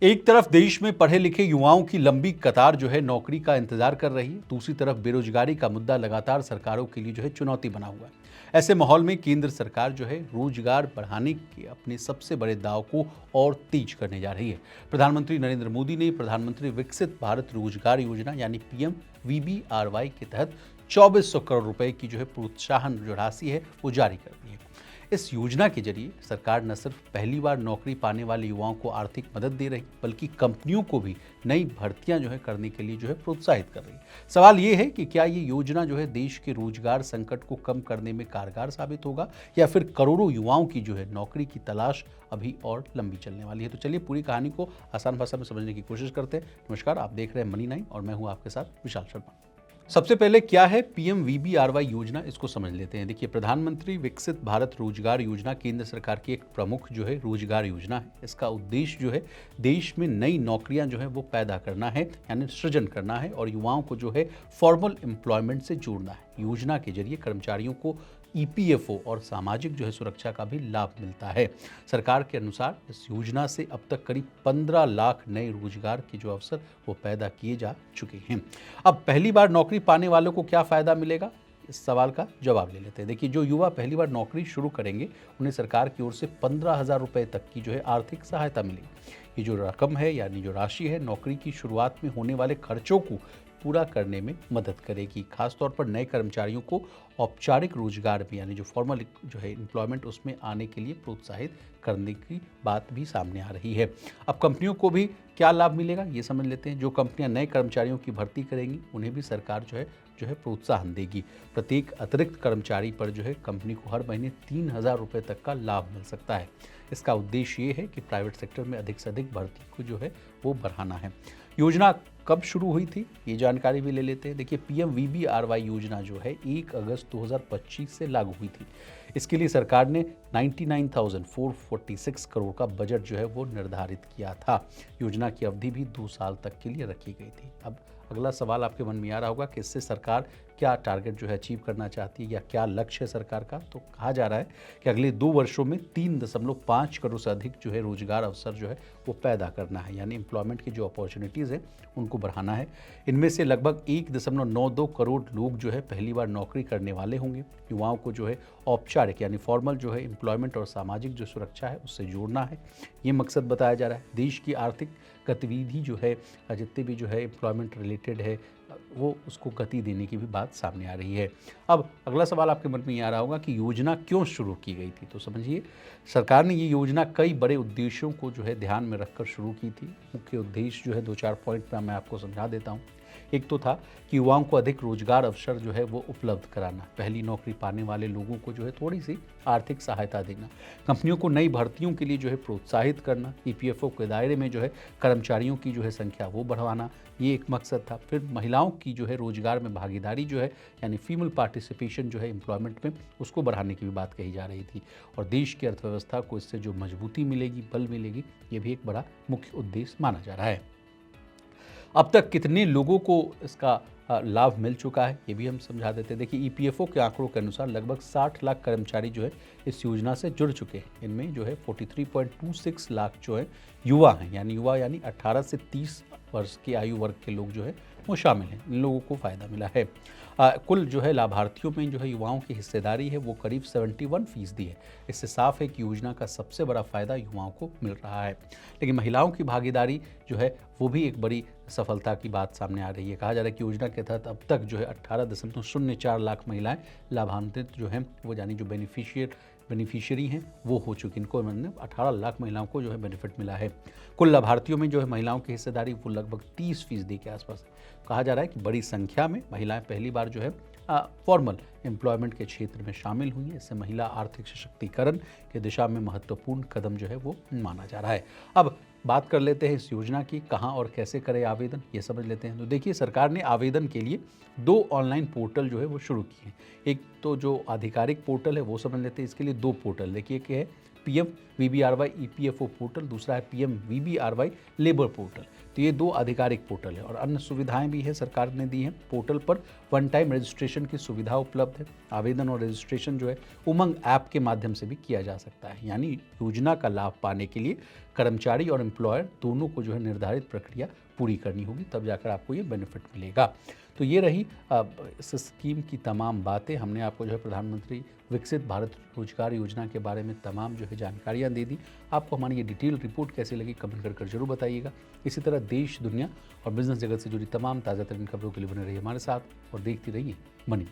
एक तरफ देश में पढ़े लिखे युवाओं की लंबी कतार जो है नौकरी का इंतजार कर रही है, दूसरी तरफ बेरोजगारी का मुद्दा लगातार सरकारों के लिए जो है चुनौती बना हुआ है। ऐसे माहौल में केंद्र सरकार जो है रोजगार बढ़ाने के अपने सबसे बड़े दाव को और तेज करने जा रही है। प्रधानमंत्री नरेंद्र मोदी ने प्रधानमंत्री विकसित भारत रोजगार योजना यानी PMVBRY के तहत 2400 करोड़ रुपए की जो है प्रोत्साहन जो राशि है वो जारी कर दी है। इस योजना के जरिए सरकार न सिर्फ पहली बार नौकरी पाने वाले युवाओं को आर्थिक मदद दे रही, बल्कि कंपनियों को भी नई भर्तियां जो है करने के लिए जो है प्रोत्साहित कर रही। सवाल ये है कि क्या ये योजना जो है देश के रोजगार संकट को कम करने में कारगर साबित होगा, या फिर करोड़ों युवाओं की जो है नौकरी की तलाश अभी और लंबी चलने वाली है। तो चलिए पूरी कहानी को आसान भाषा में समझने की कोशिश करते हैं। नमस्कार, आप देख रहे हैं मनी 9 और मैं हूँ आपके साथ विशाल शर्मा। सबसे पहले क्या है PMVBRY योजना, इसको समझ लेते हैं। देखिए, प्रधानमंत्री विकसित भारत रोजगार योजना केंद्र सरकार की एक प्रमुख जो है रोजगार योजना है। इसका उद्देश्य जो है देश में नई नौकरियां जो है वो पैदा करना है, यानी सृजन करना है, और युवाओं को जो है फॉर्मल एम्प्लॉयमेंट से जोड़ना है। योजना के जरिए कर्मचारियों को EPFO और सामाजिक जो है सुरक्षा का भी लाभ मिलता है। सरकार के अनुसार इस योजना से अब तक करीब 15 लाख नए रोजगार के जो अवसर वो पैदा किए जा चुके हैं। अब पहली बार नौकरी पाने वालों को क्या फ़ायदा मिलेगा, इस सवाल का जवाब ले लेते हैं। देखिए, जो युवा पहली बार नौकरी शुरू करेंगे उन्हें सरकार की ओर से 15,000 रुपये तक की जो है आर्थिक सहायता मिलेगी। ये जो रकम है, यानी जो राशि है, नौकरी की शुरुआत में होने वाले खर्चों को पूरा करने में मदद करेगी। खासतौर पर नए कर्मचारियों को औपचारिक रोजगार में, यानी जो फॉर्मल जो है एम्प्लॉयमेंट, उसमें आने के लिए प्रोत्साहित करने की बात भी सामने आ रही है। अब कंपनियों को भी क्या लाभ मिलेगा, ये समझ लेते हैं। जो कंपनियां नए कर्मचारियों की भर्ती करेंगी उन्हें भी सरकार जो है प्रोत्साहन देगी। प्रत्येक अतिरिक्त कर्मचारी पर जो है कंपनी को हर महीने 3,000 रुपये तक का लाभ मिल सकता है। इसका उद्देश्य ये है कि प्राइवेट सेक्टर में अधिक से अधिक भर्ती को जो है वो बढ़ाना है। योजना कब शुरू हुई थी, ये जानकारी भी ले लेते हैं। देखिए, PMVBRY योजना जो है 1 अगस्त 2025 से लागू हुई थी। इसके लिए सरकार ने 99,446 करोड़ का बजट जो है वो निर्धारित किया था। योजना की अवधि भी 2 साल तक के लिए रखी गई थी। अब अगला सवाल आपके मन में आ रहा होगा कि इससे सरकार क्या टारगेट जो है अचीव करना चाहती है, या क्या लक्ष्य है सरकार का। तो कहा जा रहा है कि अगले 2 वर्षों में 3.5 करोड़ से अधिक जो है रोजगार अवसर जो है वो पैदा करना है, यानी एम्प्लॉयमेंट की जो अपॉर्चुनिटीज़ है उनको बढ़ाना है। इनमें से लगभग 1.92 करोड़ लोग जो है पहली बार नौकरी करने वाले होंगे। युवाओं को जो है औपचारिक यानी फॉर्मल जो है एम्प्लॉयमेंट और सामाजिक जो सुरक्षा है उससे जोड़ना है, ये मकसद बताया जा रहा है। देश की आर्थिक गतिविधि जो है, जितने भी जो है एम्प्लॉयमेंट रिलेटेड है, वो उसको गति देने की भी बात सामने आ रही है। अब अगला सवाल आपके मन में ये आ रहा होगा कि योजना क्यों शुरू की गई थी। तो समझिए, सरकार ने ये योजना कई बड़े उद्देश्यों को जो है ध्यान में रखकर शुरू की थी। मुख्य उद्देश्य जो है 2-4 पॉइंट में मैं आपको समझा देता हूँ। एक तो था कि युवाओं को अधिक रोजगार अवसर जो है वो उपलब्ध कराना, पहली नौकरी पाने वाले लोगों को जो है थोड़ी सी आर्थिक सहायता देना, कंपनियों को नई भर्तियों के लिए जो है प्रोत्साहित करना, EPFO के दायरे में जो है कर्मचारियों की जो है संख्या वो बढ़ाना, ये एक मकसद था। फिर महिलाओं की जो है रोजगार में भागीदारी जो है, यानी फीमेल पार्टिसिपेशन जो है एम्प्लॉयमेंट में, उसको बढ़ाने की भी बात कही जा रही थी। और देश की अर्थव्यवस्था को इससे जो मजबूती मिलेगी, बल मिलेगी, ये भी एक बड़ा मुख्य उद्देश्य माना जा रहा है। अब तक कितने लोगों को इसका लाभ मिल चुका है, ये भी हम समझा देते हैं। देखिए, EPFO के आंकड़ों के अनुसार लगभग 60 लाख कर्मचारी जो है इस योजना से जुड़ चुके हैं। इनमें जो है 43.26 लाख जो है युवा हैं, यानी 18 से 30 वर्ष की आयु वर्ग के लोग जो है वो शामिल हैं। इन लोगों को फ़ायदा मिला है। कुल जो है लाभार्थियों में जो है युवाओं की हिस्सेदारी है वो करीब 71% है। इससे साफ है कि योजना का सबसे बड़ा फ़ायदा युवाओं को मिल रहा है। लेकिन महिलाओं की भागीदारी जो है वो भी एक बड़ी सफलता की बात सामने आ रही है। कहा जा रहा है कि योजना के तहत अब तक जो है 18.04 लाख महिलाएं लाभान्वित जो हैं वो, यानी जो बेनिफिशियरी हैं वो हो चुकी। इनको मतलब 18 लाख महिलाओं को जो है बेनिफिट मिला है। कुल लाभार्थियों में जो है महिलाओं की हिस्सेदारी वो लगभग 30% के आसपास। कहा जा रहा है कि बड़ी संख्या में महिलाएं पहली बार जो है फॉर्मल एम्प्लॉयमेंट के क्षेत्र में शामिल हुई है। इससे महिला आर्थिक सशक्तिकरण की दिशा में महत्वपूर्ण कदम जो है वो माना जा रहा है। अब बात कर लेते हैं इस योजना की, कहाँ और कैसे करें आवेदन, ये समझ लेते हैं। तो देखिए, सरकार ने आवेदन के लिए 2 ऑनलाइन पोर्टल जो है वो शुरू किए हैं। एक तो जो आधिकारिक पोर्टल है वो समझ लेते हैं। इसके लिए 2 पोर्टल, देखिए, एक है PMVBRY EPFO पोर्टल, दूसरा है PMVBRY लेबर पोर्टल। तो ये 2 आधिकारिक पोर्टल है, और अन्य सुविधाएं भी है सरकार ने दी हैं। पोर्टल पर वन टाइम रजिस्ट्रेशन की सुविधा उपलब्ध है। आवेदन और रजिस्ट्रेशन जो है उमंग ऐप के माध्यम से भी किया जा सकता है। यानी योजना का लाभ पाने के लिए कर्मचारी और एम्प्लॉयर दोनों को जो है निर्धारित प्रक्रिया पूरी करनी होगी, तब जाकर आपको ये बेनिफिट मिलेगा। तो ये रही इस स्कीम की तमाम बातें। हमने आपको जो है प्रधानमंत्री विकसित भारत रोजगार योजना के बारे में तमाम जो है जानकारियाँ दे दी। आपको हमारी ये डिटेल रिपोर्ट कैसी लगी कमेंट कर जरूर बताइएगा। इसी तरह देश, दुनिया और बिजनेस जगत से जुड़ी तमाम ताज़ा तरीन खबरों के लिए बने रहिए हमारे साथ और देखती रहिए मनी।